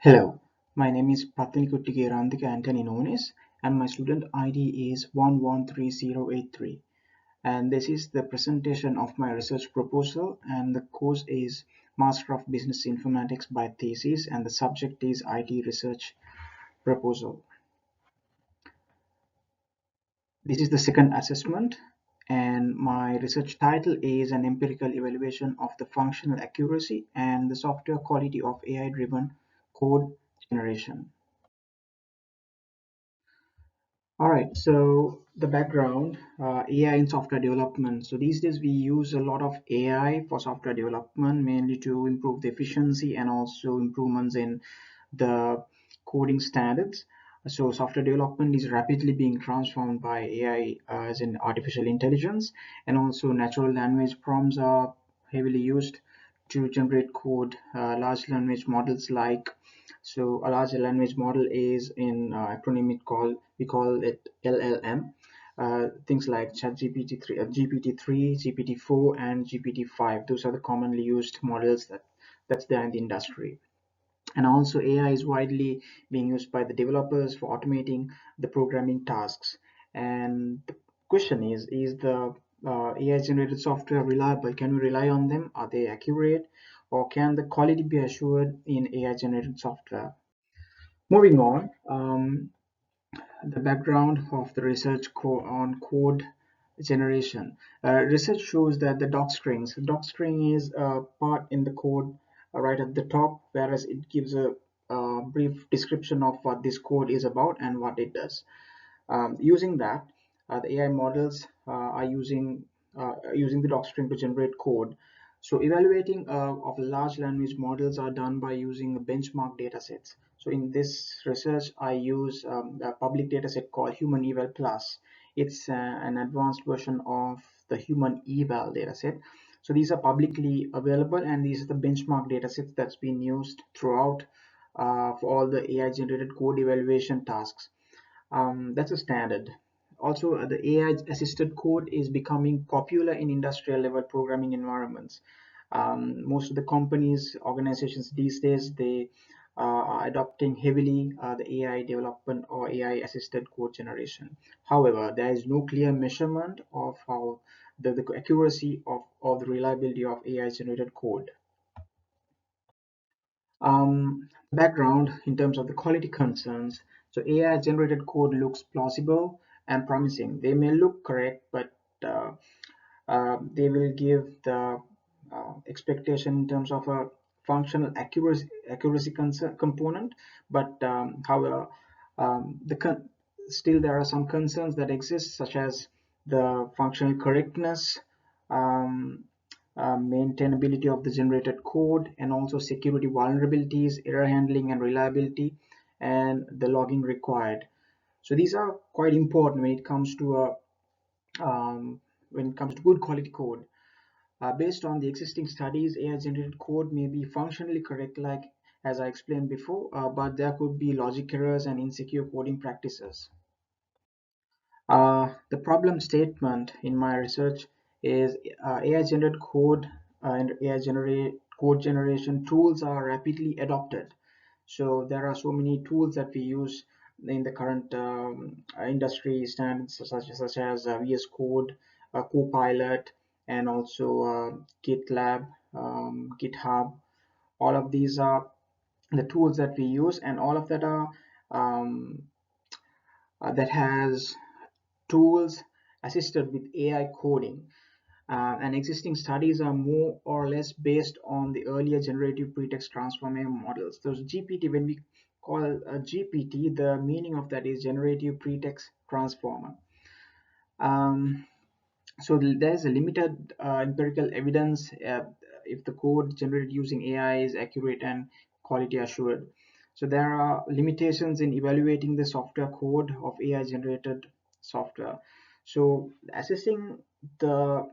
Hello, my name is Pattinikuttige Randika Antony Nonis and my student ID is 113083, and this is the presentation of my research proposal, and the course is Master of Business Informatics by thesis and the subject is IT research proposal. This is the second assessment and my research title is an empirical evaluation of the functional accuracy and the software quality of AI driven code generation. All right, so the background, AI in software development. So these days we use a lot of AI for software development, mainly to improve the efficiency and also improvements in the coding standards. So software development is rapidly being transformed by AI, as in artificial intelligence, and also natural language prompts are heavily used to generate code. Large language models like a large language model is in acronym we call it LLM. Things like ChatGPT 3, GPT-3, GPT-4, and GPT-5. Those are the commonly used models that's there in the industry. And also AI is widely being used by the developers for automating the programming tasks. And the question is the AI generated software reliable? Can we rely on them? Are they accurate? Or can the quality be assured in AI generated software? Moving on, the background of the research on code generation. Research shows that the docstring is a part in the code right at the top, whereas it gives a brief description of what this code is about and what it does. Using that, the AI models are using the docstring to generate code. So evaluating of large language models are done by using benchmark data sets. So in this research, I use a public data set called Human Eval Plus. It's an advanced version of the Human Eval dataset. So these are publicly available, and these are the benchmark datasets that's been used throughout for all the AI generated code evaluation tasks. That's a standard. Also, the AI assisted code is becoming popular in industrial level programming environments. Most of the companies, organizations these days, they are adopting heavily the AI development or AI assisted code generation. However, there is no clear measurement of how the accuracy of or the reliability of AI generated code. Background in terms of the quality concerns. So AI generated code looks plausible and promising. They may look correct, but uh, they will give the expectation in terms of a functional accuracy component. But however, the still there are some concerns that exist, such as the functional correctness, um, maintainability of the generated code, and also security vulnerabilities, error handling and reliability, and the logging required. So these are quite important when it comes to good quality code. Based on the existing studies, AI generated code may be functionally correct, like as I explained before, but there could be logic errors and insecure coding practices. The problem statement in my research is AI generated code and AI generate code generation tools are rapidly adopted. So there are so many tools that we use in the current industry standards, such as VS Code, Copilot, and also GitLab, GitHub. All of these are the tools that we use, and all of that are um, that has tools assisted with AI coding. And existing studies are more or less based on the earlier generative pretext transformer models. Those GPT, when we call a GPT, the meaning of that is generative pretext transformer. Um, so there's a limited empirical evidence if the code generated using AI is accurate and quality assured. So there are limitations in evaluating the software code of AI generated software. So assessing the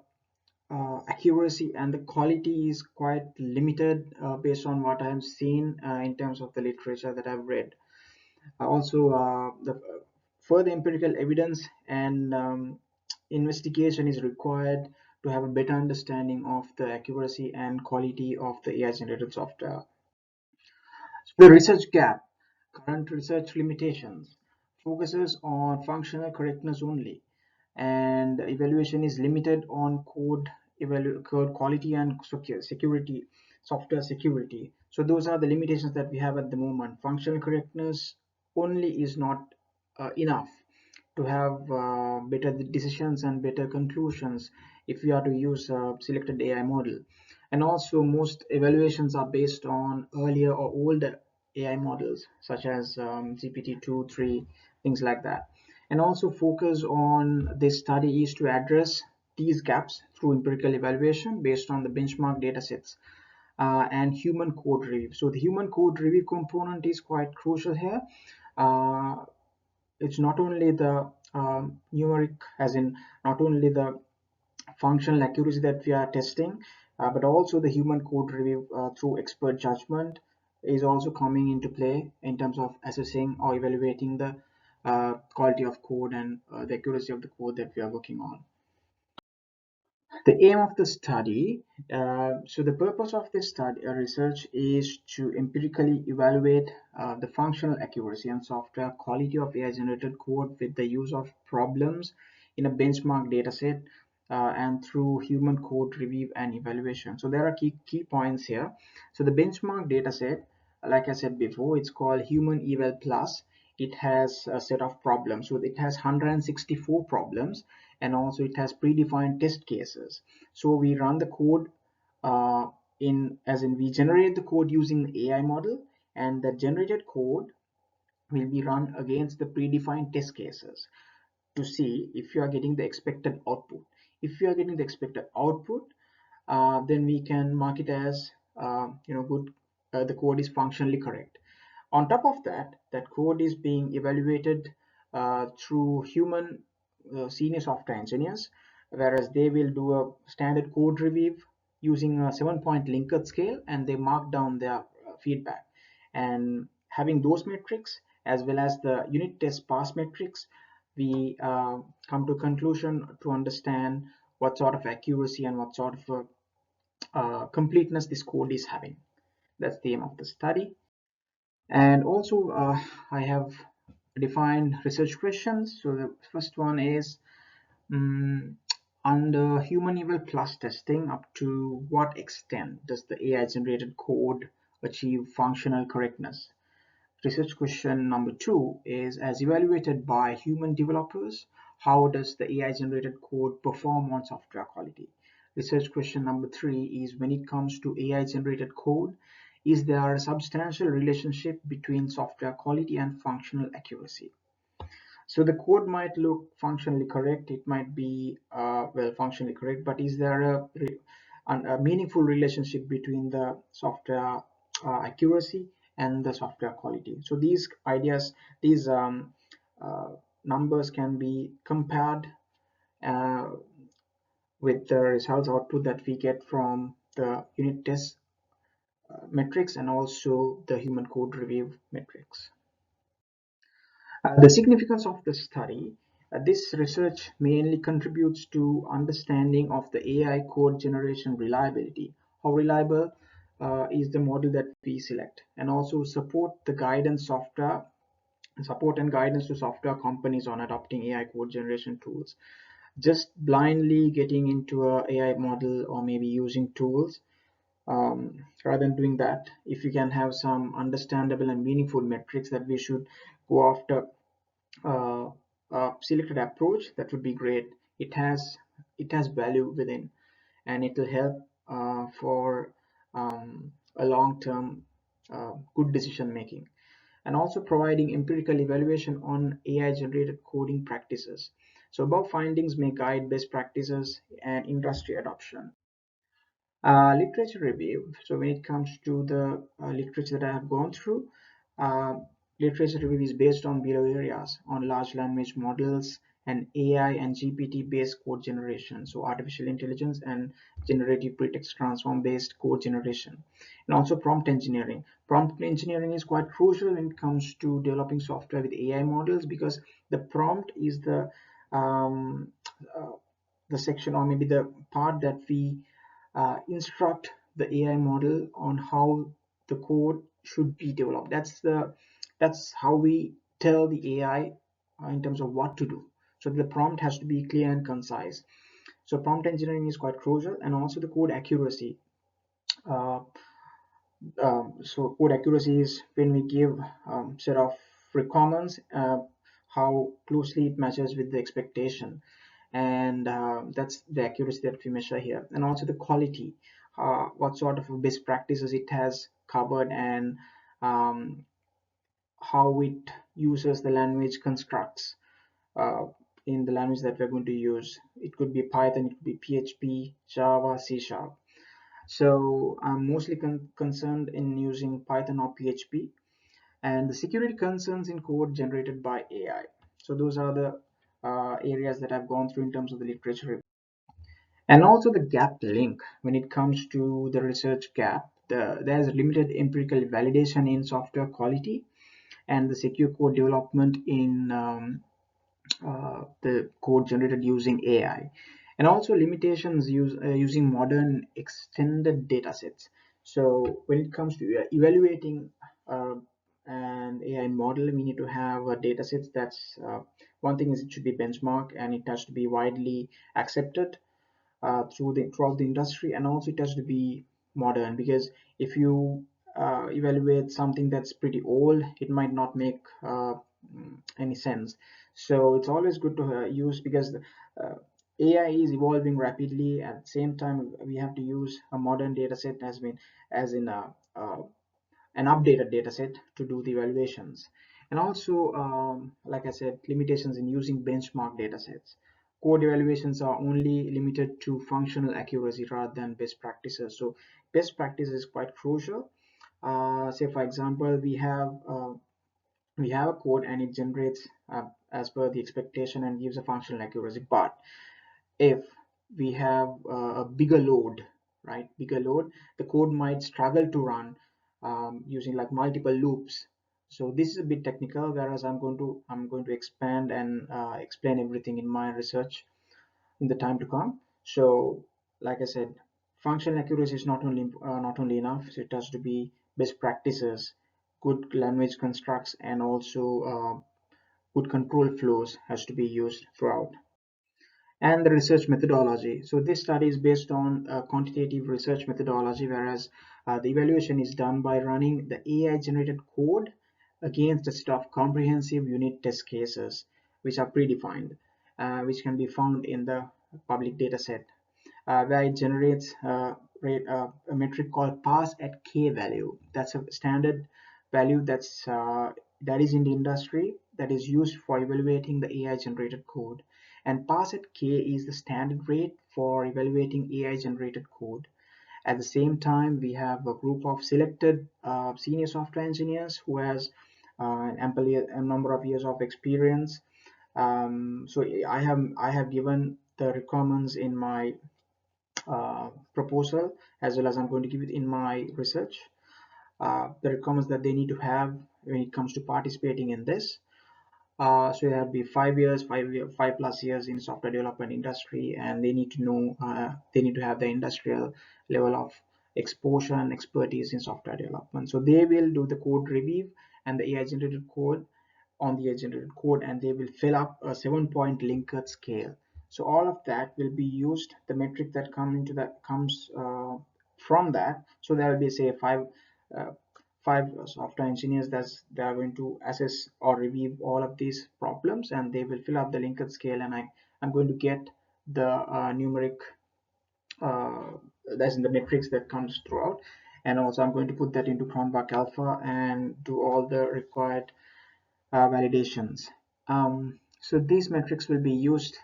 accuracy and the quality is quite limited based on what I have seen in terms of the literature that I've read. Also, the further empirical evidence and investigation is required to have a better understanding of the accuracy and quality of the AI generated software. The research gap, current research limitations, focuses on functional correctness only, and the evaluation is limited on code quality and security, software security. So those are the limitations that we have at the moment. Functional correctness only is not enough to have better decisions and better conclusions if we are to use a selected AI model. And also most evaluations are based on earlier or older AI models such as GPT-2, 3, things like that. And also focus on this study is to address these gaps through empirical evaluation based on the benchmark datasets and human code review. So the human code review component is quite crucial here. Uh, it's not only the numeric, as in not only the functional accuracy that we are testing, but also the human code review through expert judgment is also coming into play in terms of assessing or evaluating the quality of code and the accuracy of the code that we are working on. The aim of the study, so the purpose of this study research is to empirically evaluate the functional accuracy and software quality of AI generated code with the use of problems in a benchmark dataset and through human code review and evaluation. So there are key points here. So the benchmark dataset, like I said before, it's called Human Eval Plus. It has a set of problems. So it has 164 problems, and also it has predefined test cases. So we run the code we generate the code using the AI model, and the generated code will be run against the predefined test cases to see if you are getting the expected output. If you are getting the expected output, then we can mark it as good. The code is functionally correct. On top of that, that code is being evaluated through human senior software engineers, whereas they will do a standard code review using a 7-point Likert scale, and they mark down their feedback. And having those metrics as well as the unit test pass metrics, we come to a conclusion to understand what sort of accuracy and what sort of completeness this code is having. That's the aim of the study. And also I have defined research questions. So the first one is um, under human eval plus testing, up to what extent does the AI generated code achieve functional correctness? Research question number 2 is, as evaluated by human developers, how does the AI generated code perform on software quality? Research question number 3 is, when it comes to AI generated code, is there a substantial relationship between software quality and functional accuracy? So the code might look functionally correct, it might be functionally correct, but is there a meaningful relationship between the software accuracy and the software quality? So these ideas, these uh, numbers can be compared uh, with the results output that we get from the unit test metrics and also the human code review metrics. The significance of the study, this research mainly contributes to understanding of the AI code generation reliability. How reliable is the model that we select, and also support and guidance to software companies on adopting AI code generation tools. Just blindly getting into a AI model or maybe using tools, rather than doing that, if you can have some understandable and meaningful metrics that we should go after uh, selected approach, that would be great. It has value within, and it will help for a long-term good decision making, and also providing empirical evaluation on AI generated coding practices. So above findings may guide best practices and industry adoption. Literature review. So when it comes to the literature that I have gone through, uh, literature review is based on below areas: on large language models and AI and GPT based code generation. So artificial intelligence and generative pretext transform based code generation, and also prompt engineering. Prompt engineering is quite crucial when it comes to developing software with AI models, because the prompt is um, uh, the section, or maybe the part that we instruct the AI model on how the code should be developed. That's how we tell the AI in terms of what to do. So the prompt has to be clear and concise. So prompt engineering is quite crucial, and also the code accuracy. Uh, so code accuracy is when we give set of requirements, how closely it matches with the expectation, and that's the accuracy that we measure here. And also the quality, what sort of best practices it has covered, and um, how it uses the language constructs uh, in the language that we're going to use. It could be Python, it could be PHP, Java, C Sharp. So I'm mostly concerned in using Python or PHP, and the security concerns in code generated by AI. So those are the areas that I've gone through in terms of the literature. And also the gap link when it comes to the research gap. There's limited empirical validation in software quality and the secure code development in the code generated using AI, and also limitations using modern extended data sets. So when it comes to evaluating uh, an AI model, we need to have a data set that's one thing is it should be benchmark and it has to be widely accepted throughout the industry, and also it has to be modern, because if you evaluate something that's pretty old, it might not make any sense. So it's always good to use, because AI is evolving rapidly. At the same time, we have to use a modern data set, as in an updated data set to do the evaluations. And also, like I said, limitations in using benchmark data sets. Code evaluations are only limited to functional accuracy rather than best practices. So best practice is quite crucial. Say for example, we have a code and it generates as per the expectation and gives a functional accuracy. But if we have a bigger load, right, bigger load, the code might struggle to run using like multiple loops. So this is a bit technical, whereas I'm going to expand and explain everything in my research in the time to come. So like I said, functional accuracy is not only enough. So it has to be best practices, good language constructs, and also good control flows has to be used throughout. And the research methodology. So this study is based on a quantitative research methodology, whereas the evaluation is done by running the AI generated code against a set of comprehensive unit test cases, which are predefined, which can be found in the public data set, where it generates a metric called pass at k value. That's a standard value that is in the industry, that is used for evaluating the AI generated code. And pass at k is the standard rate for evaluating AI generated code. At the same time, we have a group of selected senior software engineers who has a number of years of experience. So I have given the requirements in my proposal, as well as I'm going to give it in my research. The requirements that they need to have when it comes to participating in this. So there'll be 5 years, 5+ years in software development industry, and they need to know, they need to have the industrial level of exposure and expertise in software development. So they will do the code review and the AI generated code on the generated code, and they will fill up a 7-point Likert scale. So all of that will be used. The metric that comes from that. So there will be, say, uh, five software engineers that they are going to assess or review all of these problems, and they will fill up the Likert scale, and I'm going to get the numeric, uh, that's in the metrics that comes throughout. And also I'm going to put that into Cronbach Alpha and do all the required validations. So these metrics will be used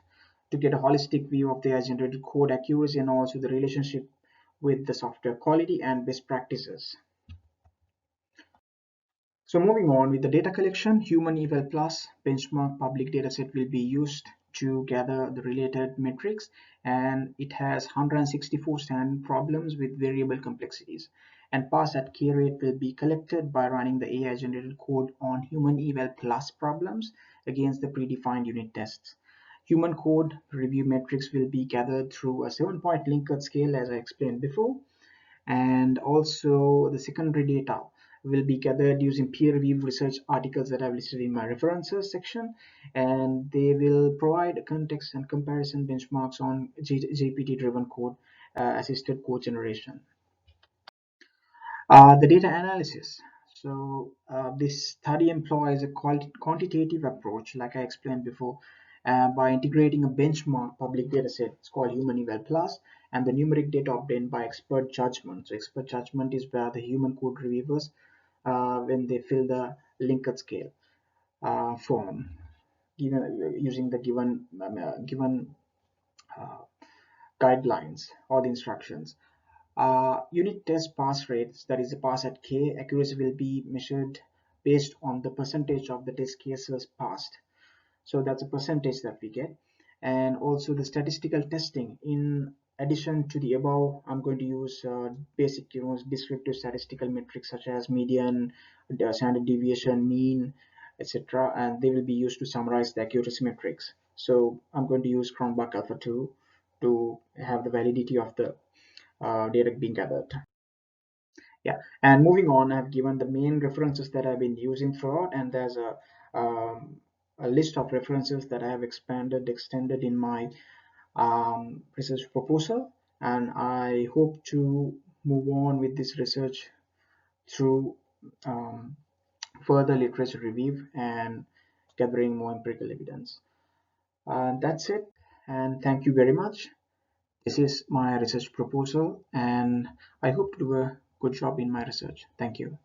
to get a holistic view of the generated code accuracy, and also the relationship with the software quality and best practices. So moving on with the data collection, Human Eval Plus benchmark public dataset will be used to gather the related metrics, and it has 164 standard problems with variable complexities. And pass at K rate will be collected by running the AI generated code on Human Eval Plus problems against the predefined unit tests. Human code review metrics will be gathered through a 7-point Likert scale, as I explained before, and also the secondary data. will be gathered using peer-reviewed research articles that I've listed in my references section, and they will provide context and comparison benchmarks on GPT-driven code assisted code generation. The data analysis. So this study employs a quantitative approach, like I explained before, by integrating a benchmark public data set. It's called Human Eval Plus, and the numeric data obtained by expert judgment. So expert judgment is where the human code reviewers, when they fill the Likert scale form, using the given uh, guidelines or the instructions. Unit test pass rates, that is, the pass at K, accuracy will be measured based on the percentage of the test cases passed. So that's a percentage that we get. And also the statistical testing. In addition to the above, I'm going to use basic, descriptive statistical metrics such as median, standard deviation, mean, etc. And they will be used to summarize the accuracy metrics. So I'm going to use Cronbach Alpha 2 to have the validity of the data being gathered. Yeah, and moving on, I've given the main references that I've been using throughout, and there's a list of references that I have extended in my research proposal, and I hope to move on with this research through um, further literature review and gathering more empirical evidence. That's it, and thank you very much. This is my research proposal, and I hope to do a good job in my research. Thank you.